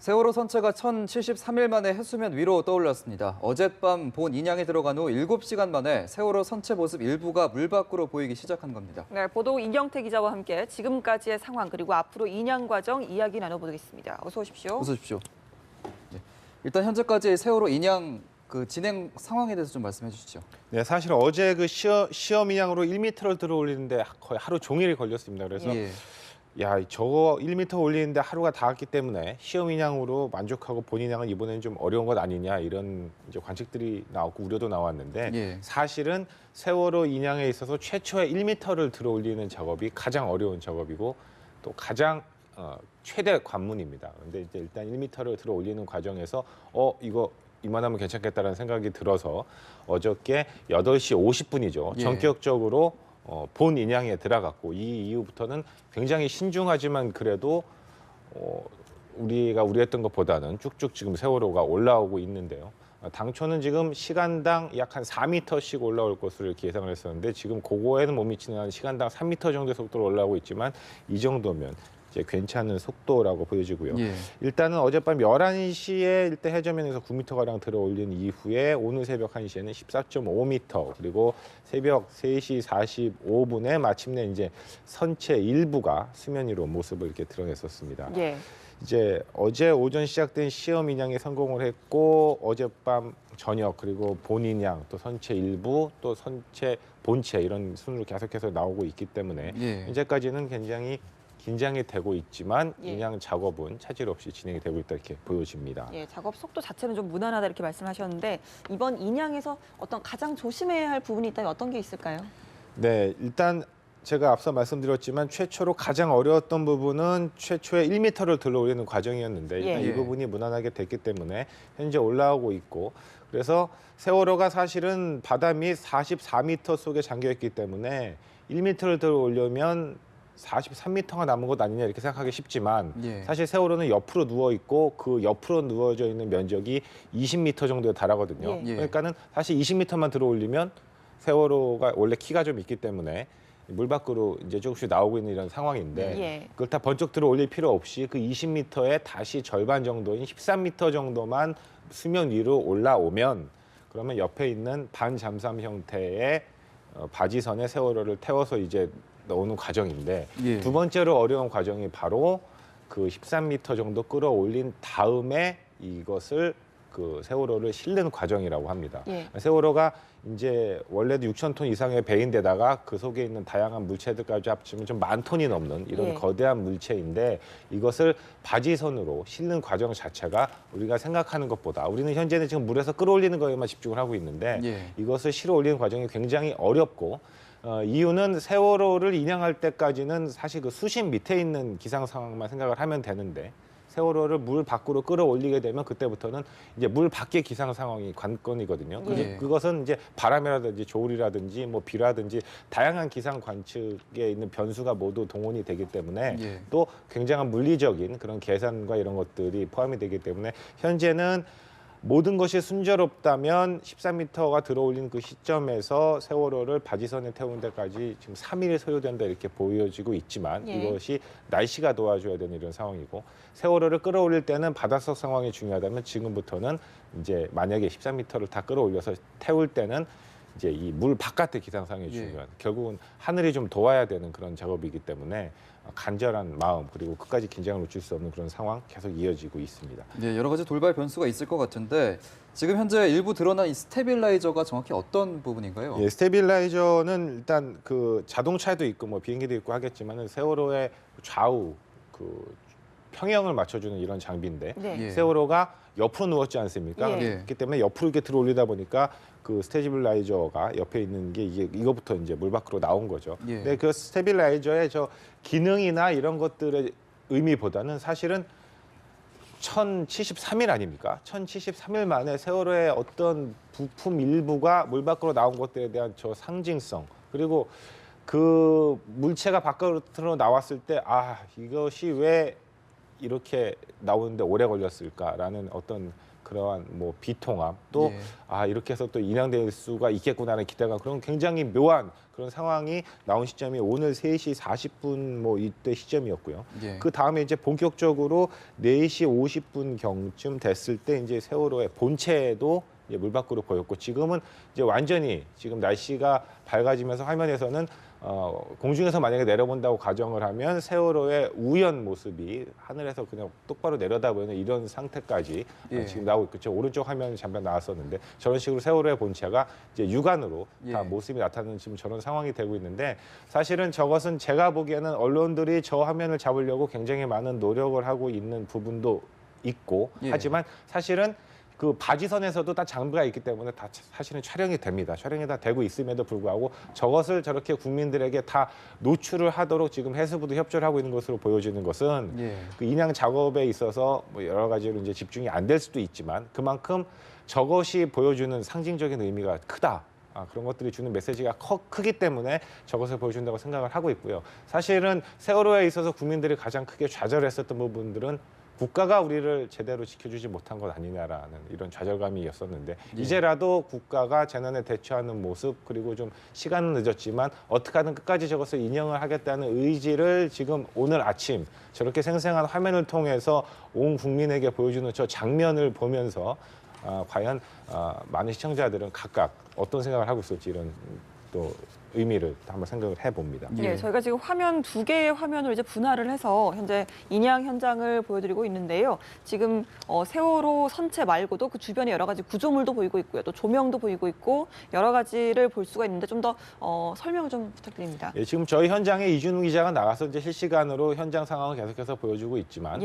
세월호 선체가 1,073일 만에 해수면 위로 떠올랐습니다. 어젯밤 본 인양에 들어간 후 7시간 만에 세월호 선체 모습 일부가 물 밖으로 보이기 시작한 겁니다. 네, 보도 인경태 기자와 함께 지금까지의 상황 그리고 앞으로 인양 과정 이야기 나눠보겠습니다. 어서 오십시오. 어서 오십시오. 네. 일단 현재까지 세월호 인양 진행 상황에 대해서 좀 말씀해 주시죠. 네, 사실 어제 시험 인양으로 1m를 들어 올리는데 거의 하루 종일이 걸렸습니다. 그래서 예. 야, 저거 1m 올리는데 하루가 닿았기 때문에 시험 인양으로 만족하고 본 인양은 이번에는 좀 어려운 것 아니냐 이런 이제 관측들이 나왔고 우려도 나왔는데 예. 사실은 세월호 인양에 있어서 최초의 1m를 들어 올리는 작업이 가장 어려운 작업이고 또 가장 최대 관문입니다. 그런데 이제 일단 1m를 들어 올리는 과정에서 이거 이만하면 괜찮겠다라는 생각이 들어서 어저께 8시 50분이죠. 예. 전격적으로 본 인양에 들어갔고 이 이후부터는 굉장히 신중하지만 그래도 우리가 우려했던 것보다는 쭉쭉 지금 세월호가 올라오고 있는데요. 당초는 지금 시간당 약 한 4m씩 올라올 것으로 이렇게 예상을 했었는데 지금 그거에는 못 미치는 한 시간당 3m 정도의 속도로 올라오고 있지만 이 정도면 이제 괜찮은 속도라고 보여지고요. 예. 일단은 어젯밤 11시에 일단 해저면에서 9m가량 들어 올린 이후에 오늘 새벽 1시에는 14.5m 그리고 새벽 3시 45분에 마침내 이제 선체 일부가 수면 위로 모습을 이렇게 드러냈었습니다. 예. 이제 어제 오전 시작된 시험 인양에 성공을 했고 어젯밤 저녁 그리고 본 인양 또 선체 일부 또 선체 본체 이런 순으로 계속해서 나오고 있기 때문에 예. 현재까지는 굉장히 긴장이 되고 있지만 예. 인양 작업은 차질 없이 진행이 되고 있다 이렇게 보여집니다. 예, 작업 속도 자체는 좀 무난하다 이렇게 말씀하셨는데 이번 인양에서 어떤 가장 조심해야 할 부분이 있다면 어떤 게 있을까요? 네, 일단 제가 앞서 말씀드렸지만 최초로 가장 어려웠던 부분은 최초의 1m를 들어 올리는 과정이었는데 일단 예. 이 부분이 무난하게 됐기 때문에 현재 올라오고 있고 그래서 세월호가 사실은 바다 및 44m 속에 잠겨 있기 때문에 1m를 들어 올려면 43m가 남은 것 아니냐 이렇게 생각하기 쉽지만 예. 사실 세월호는 옆으로 누워 있고 그 옆으로 누워져 있는 면적이 20m 정도에 달하거든요. 예. 그러니까는 사실 20m만 들어 올리면 세월호가 원래 키가 좀 있기 때문에 물 밖으로 이제 조금씩 나오고 있는 이런 상황인데 예. 그걸 다 번쩍 들어 올릴 필요 없이 그 20m의 다시 절반 정도인 13m 정도만 수면 위로 올라오면 그러면 옆에 있는 반잠수함 형태의 바지선에 세월호를 태워서 이제 넣는 과정인데 예. 두 번째로 어려운 과정이 바로 그 13m 정도 끌어올린 다음에 이것을 그 세월호를 실는 과정이라고 합니다. 예. 세월호가 이제 원래도 6,000톤 이상의 배인데다가 그 속에 있는 다양한 물체들까지 합치면 좀 10,000톤이 넘는 이런 예. 거대한 물체인데 이것을 바지선으로 실는 과정 자체가 우리가 생각하는 것보다 우리는 현재는 지금 물에서 끌어올리는 거에만 집중을 하고 있는데 예. 이것을 실어 올리는 과정이 굉장히 어렵고 이유는 세월호를 인양할 때까지는 사실 그 수심 밑에 있는 기상 상황만 생각을 하면 되는데 세월호를 물 밖으로 끌어올리게 되면 그때부터는 이제 물 밖의 기상 상황이 관건이거든요. 예. 그것은 이제 바람이라든지 조울이라든지 뭐 비라든지 다양한 기상 관측에 있는 변수가 모두 동원이 되기 때문에 예. 또 굉장한 물리적인 그런 계산과 이런 것들이 포함이 되기 때문에 현재는 모든 것이 순조롭다면 13m가 들어올린 그 시점에서 세월호를 바지선에 태우는 데까지 지금 3일이 소요된다 이렇게 보여지고 있지만 예. 이것이 날씨가 도와줘야 되는 이런 상황이고 세월호를 끌어올릴 때는 바닷속 상황이 중요하다면 지금부터는 이제 만약에 13m를 다 끌어올려서 태울 때는 이제 이 물 바깥의 기상 상황이 예. 중요한 결국은 하늘이 좀 도와야 되는 그런 작업이기 때문에 간절한 마음 그리고 끝까지 긴장을 놓칠 수 없는 그런 상황 계속 이어지고 있습니다. 네, 여러 가지 돌발 변수가 있을 것 같은데 지금 현재 일부 드러난 이 스테빌라이저가 정확히 어떤 부분인가요? 예, 스테빌라이저는 일단 그 자동차에도 있고 뭐 비행기도 있고 하겠지만은 세월호의 좌우 그 평형을 맞춰주는 이런 장비인데 네. 예. 세월호가 옆으로 누웠지 않습니까? 예. 그렇기 때문에 옆으로 이렇게 들어 올리다 보니까 그 스테빌라이저가 옆에 있는 게 이거부터 이제 물 밖으로 나온 거죠. 예. 근데 그 스테빌라이저의 저 기능이나 이런 것들의 의미보다는 사실은 1,073일 아닙니까? 1,073일 만에 세월호의 어떤 부품 일부가 물 밖으로 나온 것들에 대한 저 상징성 그리고 그 물체가 바깥으로 나왔을 때 이것이 왜 이렇게 나오는데 오래 걸렸을까라는 어떤 그러한 뭐 비통함 또 이렇게 해서 또 인양될 수가 있겠구나라는 기대감 그런 굉장히 묘한 그런 상황이 나온 시점이 오늘 3시 40분 뭐 이때 시점이었고요. 그 다음에 이제 본격적으로 4시 50분 경쯤 됐을 때 이제 세월호의 본체도 이제 물 밖으로 보였고 지금은 이제 완전히 지금 날씨가 밝아지면서 화면에서는 공중에서 만약에 내려본다고 가정을 하면 세월호의 우연 모습이 하늘에서 그냥 똑바로 내려다보이는 이런 상태까지 지금 나오고 있죠. 오른쪽 화면 잠깐 나왔었는데 저런 식으로 세월호의 본체가 이제 육안으로 다 모습이 나타나는 지금 저런 상황이 되고 있는데 사실은 저것은 제가 보기에는 언론들이 저 화면을 잡으려고 굉장히 많은 노력을 하고 있는 부분도 있고 하지만 사실은 그 바지선에서도 다 장비가 있기 때문에 다 사실은 촬영이 됩니다. 촬영이 다 되고 있음에도 불구하고 저것을 저렇게 국민들에게 다 노출을 하도록 지금 해수부도 협조를 하고 있는 것으로 보여지는 것은 그 인양 작업에 있어서 뭐 여러 가지로 이제 집중이 안 될 수도 있지만 그만큼 저것이 보여주는 상징적인 의미가 크다. 그런 것들이 주는 메시지가 크기 때문에 저것을 보여준다고 생각을 하고 있고요. 사실은 세월호에 있어서 국민들이 가장 크게 좌절했었던 부분들은 국가가 우리를 제대로 지켜주지 못한 것 아니냐라는 이런 좌절감이었었는데 이제라도 국가가 재난에 대처하는 모습 그리고 좀 시간은 늦었지만 어떻게 하든 끝까지 저것을 인정을 하겠다는 의지를 지금 오늘 아침 저렇게 생생한 화면을 통해서 온 국민에게 보여주는 저 장면을 보면서 과연 많은 시청자들은 각각 어떤 생각을 하고 있을지 이런 또 의미를 한번 생각을 해봅니다. 저희가 지금 화면 2개의 화면으로 이제 분할을 해서 현재 인양 현장을 보여드리고 있는데요. 지금 세월호 선체 말고도 그 주변에 여러 가지 구조물도 보이고 있고요. 또 조명도 보이고 있고 여러 가지를 볼 수가 있는데 좀 더 설명을 좀 부탁드립니다. 지금 저희 현장에 이준우 기자가 나가서 이제 실시간으로 현장 상황을 계속해서 보여주고 있지만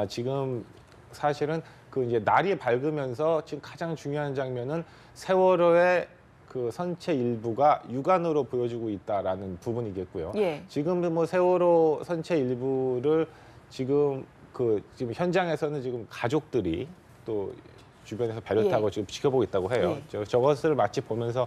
지금 사실은 그 이제 날이 밝으면서 지금 가장 중요한 장면은 세월호의 그 선체 일부가 육안으로 보여지고 있다라는 부분이겠고요. 지금 뭐 세월호 선체 일부를 지금 지금 현장에서는 지금 가족들이 또 주변에서 배를 타고 지금 지켜보고 있다고 해요. 저것을 마치 보면서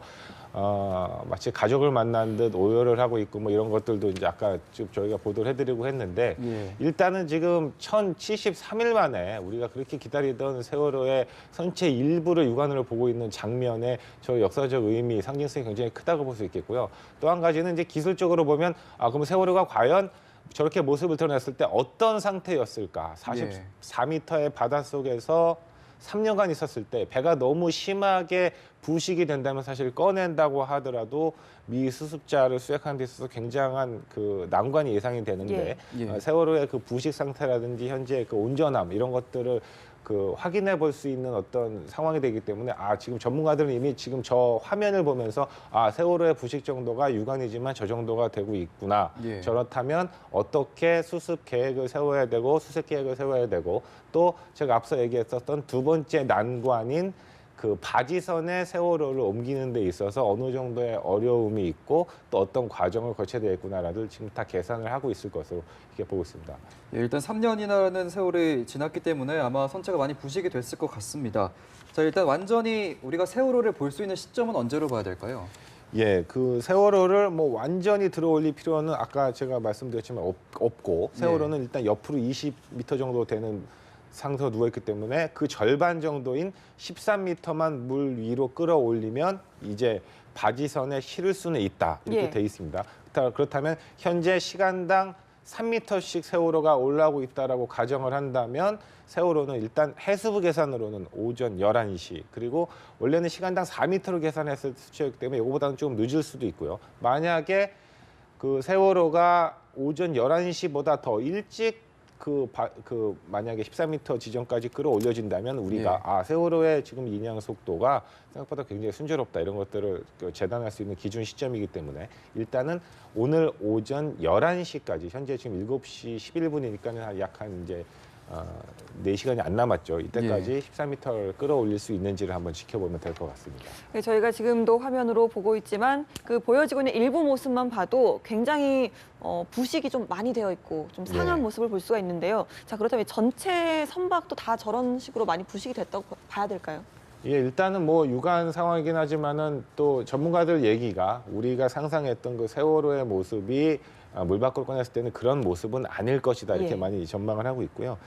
마치 가족을 만난 듯 오열을 하고 있고 뭐 이런 것들도 이제 아까 지금 저희가 보도를 해드리고 했는데 일단은 지금 1073일 만에 우리가 그렇게 기다리던 세월호의 선체 일부를 육안으로 보고 있는 장면에 저 역사적 의미, 상징성이 굉장히 크다고 볼 수 있겠고요. 또 한 가지는 이제 기술적으로 보면 그럼 세월호가 과연 저렇게 모습을 드러냈을 때 어떤 상태였을까? 44m의 바닷속에서 3년간 있었을 때 배가 너무 심하게 부식이 된다면 사실 꺼낸다고 하더라도 미 수습자를 수색하는 데 있어서 굉장한 그 난관이 예상이 되는데 세월호의 그 부식 상태라든지 현재 그 온전함 이런 것들을 확인해 볼 수 있는 어떤 상황이 되기 때문에 지금 전문가들은 이미 지금 저 화면을 보면서 세월호의 부식 정도가 유관이지만 저 정도가 되고 있구나. 저렇다면 어떻게 수습 계획을 세워야 되고 수색 계획을 세워야 되고 또 제가 앞서 얘기했었던 두 번째 난관인 그 바지선에 세월호를 옮기는 데 있어서 어느 정도의 어려움이 있고 또 어떤 과정을 거쳐야 되겠구나라도 지금 다 계산을 하고 있을 것으로 이렇게 보고 있습니다. 일단 3년이라는 세월이 지났기 때문에 아마 선체가 많이 부식이 됐을 것 같습니다. 자, 일단 완전히 우리가 세월호를 볼 수 있는 시점은 언제로 봐야 될까요? 그 세월호를 뭐 완전히 들어올릴 필요는 아까 제가 말씀드렸지만 없고 세월호는 일단 옆으로 20m 정도 되는 상태로 누워있기 때문에 그 절반 정도인 13m만 물 위로 끌어올리면 이제 바지선에 실을 수는 있다 이렇게 돼 있습니다. 그렇다면 현재 시간당 3m씩 세월호가 올라오고 있다라고 가정을 한다면 세월호는 일단 해수부 계산으로는 오전 11시 그리고 원래는 시간당 4m로 계산했을 수치였기 때문에 이거보다는 좀 늦을 수도 있고요. 만약에 그 세월호가 오전 11시보다 더 일찍 만약에 13m 지점까지 끌어올려진다면 우리가 세월호의 지금 인양 속도가 생각보다 굉장히 순조롭다 이런 것들을 재단할 수 있는 기준 시점이기 때문에 일단은 오늘 오전 11시까지 현재 지금 7시 11분이니까는 약 한 이제 4시간이 안 남았죠. 이때까지 13m를 끌어올릴 수 있는지를 한번 지켜보면 될 것 같습니다. 저희가 지금도 화면으로 보고 있지만 그 보여지고 있는 일부 모습만 봐도 굉장히 부식이 좀 많이 되어 있고 좀 상한 모습을 볼 수가 있는데요. 자, 그렇다면 전체 선박도 다 저런 식으로 많이 부식이 됐다고 봐야 될까요? 일단은 뭐 유관 상황이긴 하지만은 또 전문가들 얘기가 우리가 상상했던 그 세월호의 모습이 물 밖으로 꺼냈을 때는 그런 모습은 아닐 것이다 이렇게 예. 많이 전망을 하고 있고요.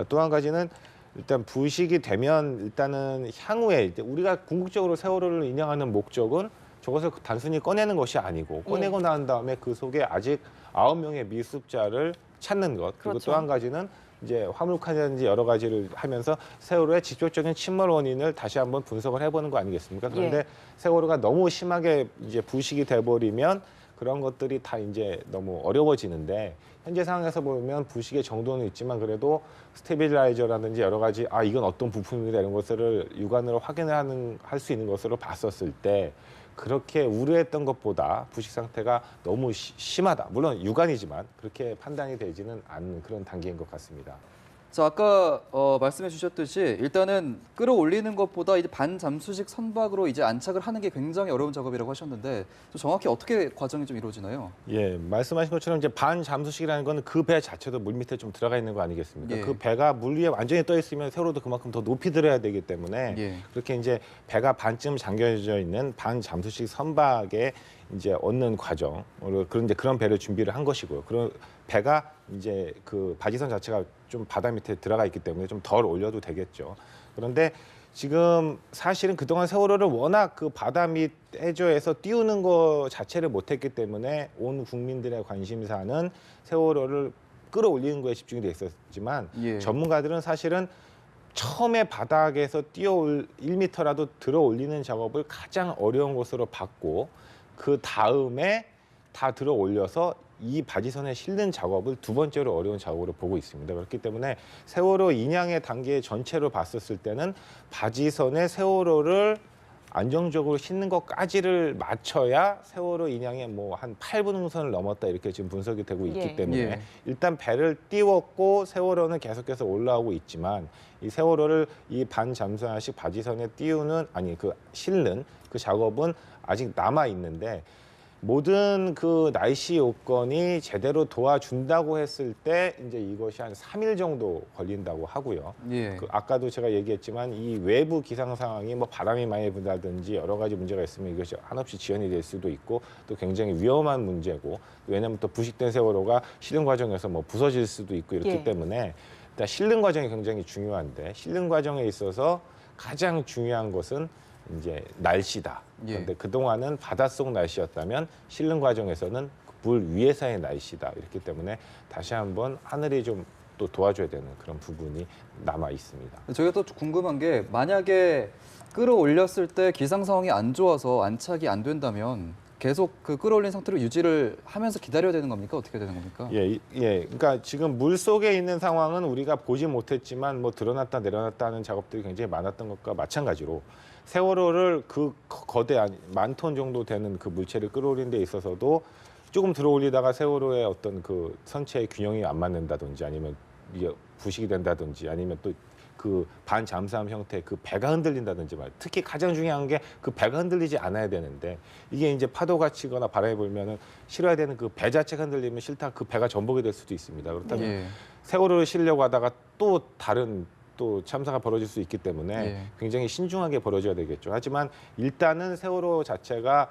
또 한 가지는 일단 부식이 되면 일단은 향후에 이제 우리가 궁극적으로 세월호를 인양하는 목적은 저것을 단순히 꺼내는 것이 아니고 꺼내고 난 다음에 그 속에 아직 9명의 미수습자를 찾는 것. 그리고 그렇죠. 또 한 가지는 이제 화물칸이라든지 여러 가지를 하면서 세월호의 직접적인 침몰 원인을 다시 한번 분석을 해보는 거 아니겠습니까? 그런데 예. 세월호가 너무 심하게 이제 부식이 돼버리면 그런 것들이 다 이제 너무 어려워지는데 현재 상황에서 보면 부식의 정도는 있지만 그래도 스테빌라이저라든지 여러 가지 이건 어떤 부품이다 이런 것들을 육안으로 확인을 할 수 있는 것으로 봤었을 때 그렇게 우려했던 것보다 부식 상태가 너무 심하다. 물론 육안이지만 그렇게 판단이 되지는 않는 그런 단계인 것 같습니다. 자, 아까 말씀해 주셨듯이 일단은 끌어올리는 것보다 이제 반잠수식 선박으로 이제 안착을 하는 게 굉장히 어려운 작업이라고 하셨는데 또 정확히 어떻게 과정이 좀 이루어지나요? 예, 말씀하신 것처럼 이제 반잠수식이라는 거는 그 배 자체도 물 밑에 좀 들어가 있는 거 아니겠습니까? 예. 그 배가 물 위에 완전히 떠 있으면 세월호도 그만큼 더 높이 들어야 되기 때문에 예. 그렇게 이제 배가 반쯤 잠겨져 있는 반잠수식 선박에 이제 얻는 과정으로 그런 배를 준비를 한 것이고요. 그런 배가 이제 그 바지선 자체가 좀 바다 밑에 들어가 있기 때문에 좀 덜 올려도 되겠죠. 그런데 지금 사실은 그동안 세월호를 워낙 그 바다 밑 해저에서 띄우는 거 자체를 못했기 때문에 온 국민들의 관심사는 세월호를 끌어올리는 거에 집중이 돼 있었지만 예. 전문가들은 사실은 처음에 바닥에서 1m라도 들어 올리는 작업을 가장 어려운 것으로 봤고 그 다음에 다 들어 올려서 이 바지선에 실는 작업을 두 번째로 어려운 작업으로 보고 있습니다. 그렇기 때문에 세월호 인양의 단계 전체로 봤었을 때는 바지선에 세월호를 안정적으로 싣는 것까지를 맞춰야 세월호 인양의 뭐 한 8분 흥선을 넘었다 이렇게 지금 분석이 되고 있기 예. 때문에 예. 일단 배를 띄웠고 세월호는 계속해서 올라오고 있지만 이 세월호를 이 반잠수식 바지선에 띄우는 그 실는 그 작업은 아직 남아 있는데 모든 그 날씨 요건이 제대로 도와준다고 했을 때 이제 이것이 한 3일 정도 걸린다고 하고요. 예. 아까도 제가 얘기했지만 이 외부 기상 상황이 뭐 바람이 많이 분다든지 여러 가지 문제가 있으면 이것이 한없이 지연이 될 수도 있고 또 굉장히 위험한 문제고 왜냐하면 또 부식된 세월호가 실는 과정에서 뭐 부서질 수도 있고 이렇기 예. 때문에 일단 실는 과정이 굉장히 중요한데 실는 과정에 있어서 가장 중요한 것은 이제 날씨다. 예. 그런데 그동안은 바닷속 날씨였다면 실는 과정에서는 물 위에서의 날씨다. 이렇기 때문에 다시 한번 하늘이 좀 또 도와줘야 되는 그런 부분이 남아 있습니다. 저희가 또 궁금한 게 만약에 끌어올렸을 때 기상 상황이 안 좋아서 안착이 안 된다면 계속 그 끌어올린 상태로 유지를 하면서 기다려야 되는 겁니까? 어떻게 되는 겁니까? 예. 그러니까 지금 물 속에 있는 상황은 우리가 보지 못했지만 뭐 드러났다 내려놨다 하는 작업들이 굉장히 많았던 것과 마찬가지로 세월호를 그 거대한 10,000톤 정도 되는 그 물체를 끌어올리는 데 있어서도 조금 들어올리다가 세월호의 어떤 그 선체의 균형이 안 맞는다든지 아니면 이게 부식이 된다든지 아니면 또 그 반잠수함 형태 그 배가 흔들린다든지 특히 가장 중요한 게 그 배가 흔들리지 않아야 되는데 이게 이제 파도가 치거나 바람이 불면은 실어야 되는 그 배 자체가 흔들리면 싫다 그 배가 전복이 될 수도 있습니다. 그렇다면 예. 세월호를 실려고 하다가 또 다른 또 참사가 벌어질 수 있기 때문에 예. 굉장히 신중하게 벌어져야 되겠죠. 하지만 일단은 세월호 자체가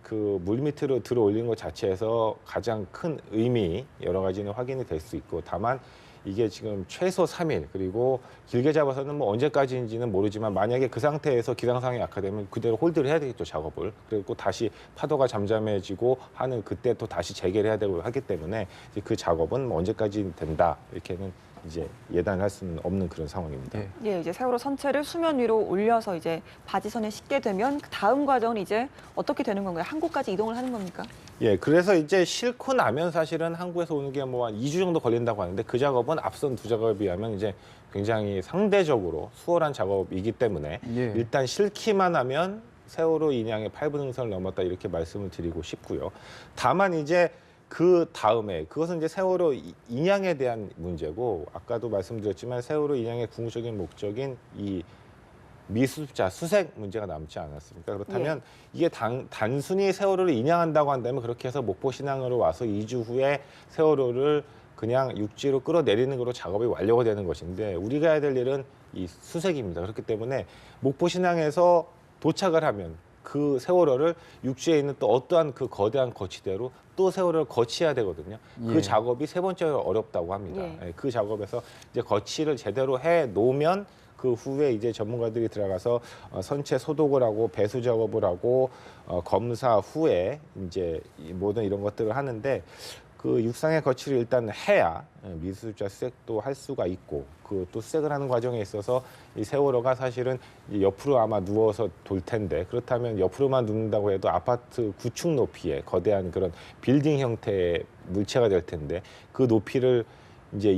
그 물 밑으로 들어 올린 것 자체에서 가장 큰 의미 여러 가지는 확인이 될 수 있고 다만 이게 지금 최소 3일 그리고 길게 잡아서는 뭐 언제까지인지는 모르지만 만약에 그 상태에서 기상 상황이 악화되면 그대로 홀드를 해야 되겠죠 작업을 그리고 다시 파도가 잠잠해지고 하는 그때 또 다시 재개를 해야 되고 하기 때문에 이제 그 작업은 뭐 언제까지 된다 이렇게는 이제 예단할 수는 없는 그런 상황입니다. 예. 예, 이제 세월호 선체를 수면 위로 올려서 이제 바지선에 싣게 되면 그 다음 과정은 이제 어떻게 되는 건가요? 한국까지 이동을 하는 겁니까? 예, 그래서 이제 싣고 나면 사실은 한국에서 오는 게 뭐 한 2주 정도 걸린다고 하는데 그 작업은 앞선 두 작업에 비하면 이제 굉장히 상대적으로 수월한 작업이기 때문에 예. 일단 싣기만 하면 세월호 인양의 8분 흥선을 넘었다 이렇게 말씀을 드리고 싶고요. 다만 이제 그 다음에 그것은 이제 세월호 인양에 대한 문제고 아까도 말씀드렸지만 세월호 인양의 궁극적인 목적인 이 미수습자 수색 문제가 남지 않았습니까? 그렇다면 이게 단순히 세월호를 인양한다고 한다면 그렇게 해서 목포 신항으로 와서 2주 후에 세월호를 그냥 육지로 끌어내리는 거로 작업이 완료가 되는 것인데 우리가 해야 될 일은 이 수색입니다. 그렇기 때문에 목포 신항에서 도착을 하면 그 세월호를 육지에 있는 또 어떠한 그 거대한 거치대로 또 세월호를 거치해야 되거든요. 예. 그 작업이 세 번째로 어렵다고 합니다. 예. 예, 그 작업에서 이제 거치를 제대로 해 놓으면 그 후에 이제 전문가들이 들어가서 선체 소독을 하고 배수 작업을 하고 검사 후에 이제 이 모든 이런 것들을 하는데 그 육상의 거치를 일단 해야 미수자 수색도 할 수가 있고 그 또 수색을 하는 과정에 있어서 이 세월호가 사실은 이 옆으로 아마 누워서 돌 텐데 그렇다면 옆으로만 눕는다고 해도 아파트 9층 높이의 거대한 그런 빌딩 형태의 물체가 될 텐데 그 높이를 이제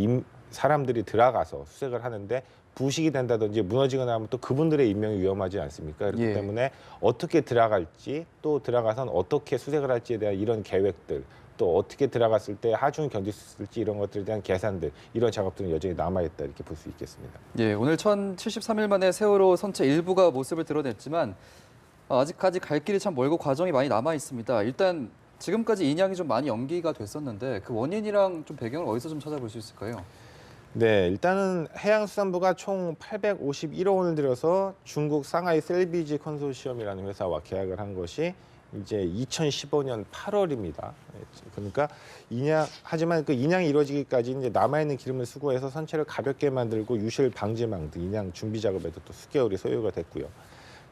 사람들이 들어가서 수색을 하는데 부식이 된다든지 무너지거나 하면 또 그분들의 인명이 위험하지 않습니까? 그렇기 예. 때문에 어떻게 들어갈지 또 들어가선 어떻게 수색을 할지에 대한 이런 계획들 또 어떻게 들어갔을 때 하중을 견딜 수 있을지 이런 것들에 대한 계산들 이런 작업들은 여전히 남아있다 이렇게 볼 수 있겠습니다. 예, 오늘 1073일 만에 세월호 선체 일부가 모습을 드러냈지만 아직까지 갈 길이 참 멀고 과정이 많이 남아 있습니다. 일단 지금까지 인양이 좀 많이 연기가 됐었는데 그 원인이랑 좀 배경을 어디서 좀 찾아볼 수 있을까요? 네, 일단은 해양수산부가 총 851억 원을 들여서 중국 상하이 셀비지 컨소시엄이라는 회사와 계약을 한 것이 이제 2015년 8월입니다. 그러니까 하지만 그 인양이 이루어지기까지 이제 남아있는 기름을 수거해서 선체를 가볍게 만들고 유실 방지망 등 인양 준비 작업에도 또 수개월이 소요가 됐고요.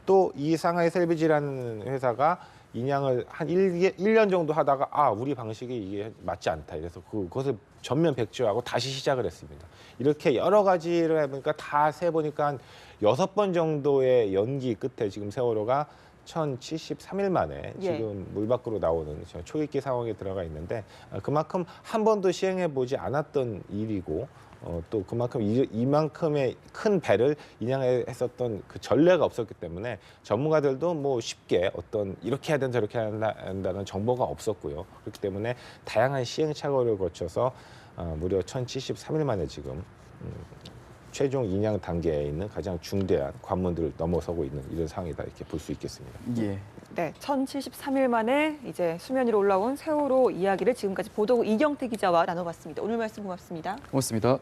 또 이 상하이 셀비지라는 회사가 인양을 한 1년 정도 하다가 우리 방식이 이게 맞지 않다. 이래서 그것을 전면 백지화하고 다시 시작을 했습니다. 이렇게 여러 가지를 해보니까 다 세보니까 한 6번 정도의 연기 끝에 지금 세월호가 1073일 만에 예. 지금 물 밖으로 나오는 초입기 상황에 들어가 있는데 그만큼 한 번도 시행해 보지 않았던 일이고 또 그만큼 이만큼의 큰 배를 인양했었던 그 전례가 없었기 때문에 전문가들도 뭐 쉽게 어떤 이렇게 해야 된다 저렇게 해야 한다는 정보가 없었고요. 그렇기 때문에 다양한 시행착오를 거쳐서 무려 1073일 만에 지금 최종 인양 단계에 있는 가장 중대한 관문들을 넘어서고 있는 이런 상황이다 이렇게 볼 수 있겠습니다. 예. 네, 1073일 만에 이제 수면 위로 올라온 세월호 이야기를 지금까지 보도국 이경태 기자와 나눠봤습니다. 오늘 말씀 고맙습니다. 고맙습니다.